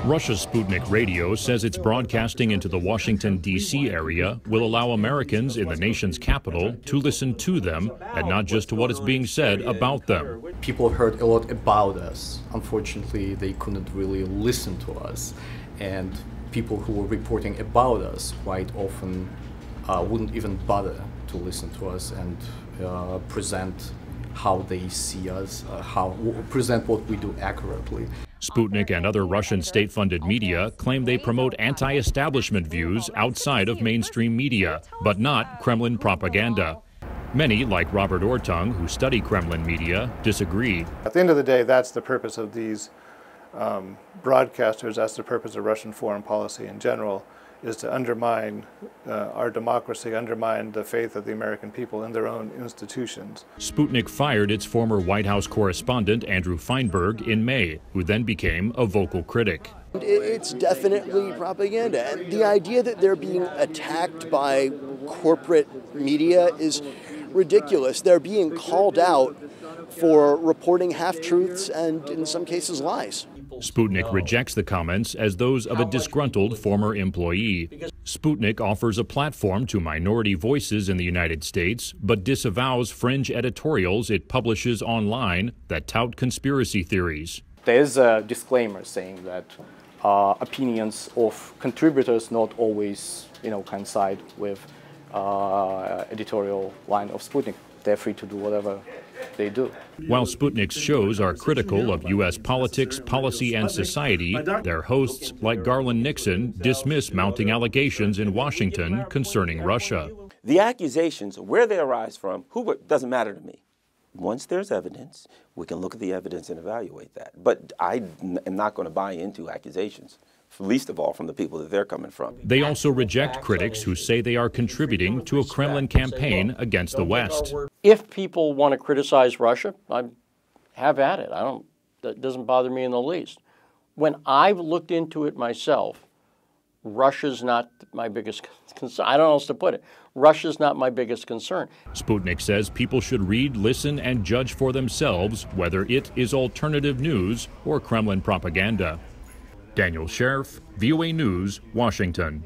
Russia's Sputnik Radio says its broadcasting into the Washington, D.C. area will allow Americans in the nation's capital to listen to them and not just to what is being said about them. People heard a lot about us. Unfortunately, they couldn't really listen to us. And people who were reporting about us quite often wouldn't even bother to listen to us and present how they see us, present what we do accurately. Sputnik and other Russian state-funded media claim they promote anti-establishment views outside of mainstream media, but not Kremlin propaganda. Many, like Robert Orttung, who study Kremlin media, disagree. At the end of the day, that's the purpose of these broadcasters, that's the purpose of Russian foreign policy in general, is to undermine our democracy, undermine the faith of the American people in their own institutions. Sputnik fired its former White House correspondent, Andrew Feinberg, in May, who then became a vocal critic. It's definitely propaganda. And the idea that they're being attacked by corporate media is ridiculous. They're being called out for reporting half-truths and, in some cases, lies. Sputnik rejects the comments as those of a disgruntled former employee. Sputnik offers a platform to minority voices in the United States, but disavows fringe editorials it publishes online that tout conspiracy theories. There's a disclaimer saying that opinions of contributors not always, coincide with editorial line of Sputnik. They're free to do whatever they do. While Sputnik's shows are critical of U.S. politics, policy, and society, their hosts, like Garland Nixon, dismiss mounting allegations in Washington concerning Russia. The accusations, where they arise from, doesn't matter to me. Once there's evidence, we can look at the evidence and evaluate that. But I am not going to buy into accusations, least of all from the people that they're coming from. They also reject critics who say they are contributing to a Kremlin campaign against the West. If people want to criticize Russia, I have at it. That doesn't bother me in the least. When I've looked into it myself, Russia's not my biggest concern. I don't know how else to put it. Russia's not my biggest concern. Sputnik says people should read, listen, and judge for themselves whether it is alternative news or Kremlin propaganda. Daniel Schearf, VOA News, Washington.